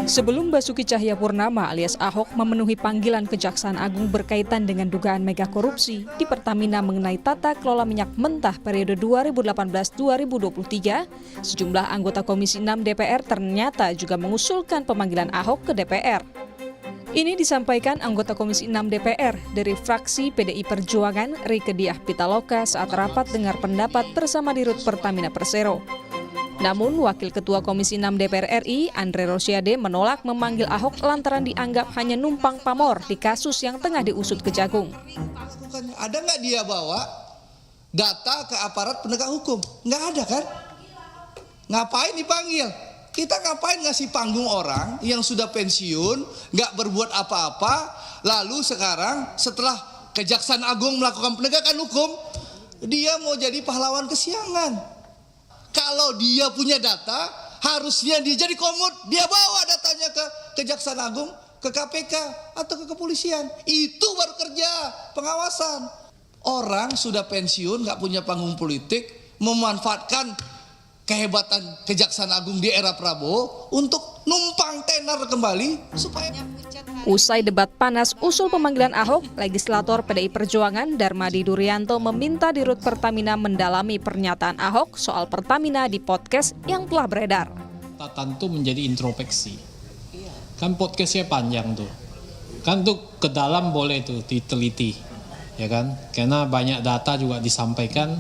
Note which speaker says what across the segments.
Speaker 1: Sebelum Basuki Cahayapurnama alias Ahok memenuhi panggilan Kejaksaan Agung berkaitan dengan dugaan mega korupsi di Pertamina mengenai tata kelola minyak mentah periode 2018-2023, sejumlah anggota Komisi 6 DPR ternyata juga mengusulkan pemanggilan Ahok ke DPR. Ini disampaikan anggota Komisi 6 DPR dari fraksi PDI Perjuangan Rieke Diah Pitaloka saat rapat dengar pendapat bersama Dirut Pertamina Persero. Namun, Wakil Ketua Komisi 6 DPR RI, Andre Rosiade, menolak memanggil Ahok lantaran dianggap hanya numpang pamor di kasus yang tengah diusut Kejagung.
Speaker 2: Ada nggak dia bawa data ke aparat penegak hukum? Nggak ada kan? Ngapain dipanggil? Kita ngapain ngasih panggung orang yang sudah pensiun, nggak berbuat apa-apa, lalu sekarang setelah Kejaksaan Agung melakukan penegakan hukum, dia mau jadi pahlawan kesiangan. Kalau dia punya data, harusnya dia jadi komut, dia bawa datanya ke Kejaksaan Agung, ke KPK, atau ke kepolisian. Itu baru kerja pengawasan. Orang sudah pensiun, nggak punya panggung politik, memanfaatkan kehebatan Kejaksaan Agung di era Prabowo untuk numpang tenar kembali supaya...
Speaker 1: Usai debat panas usul pemanggilan Ahok, legislator PDI Perjuangan Darmadi Durianto meminta Dirut Pertamina mendalami pernyataan Ahok soal Pertamina di podcast yang telah beredar.
Speaker 3: Tentu menjadi introspeksi. Kan podcastnya panjang tuh. Kan tuh ke dalam boleh tuh diteliti. Ya kan? Karena banyak data juga disampaikan.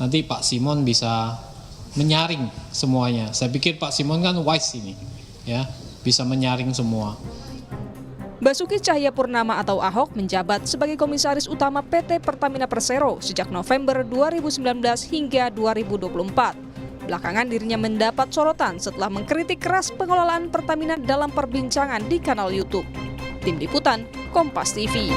Speaker 3: Nanti Pak Simon bisa menyaring semuanya. Saya pikir Pak Simon kan wise ini. Ya, bisa menyaring semua.
Speaker 1: Basuki Cahayapurnama atau Ahok menjabat sebagai Komisaris Utama PT Pertamina Persero sejak November 2019 hingga 2024. Belakangan dirinya mendapat sorotan setelah mengkritik keras pengelolaan Pertamina dalam perbincangan di kanal YouTube. Tim Liputan, Kompas TV.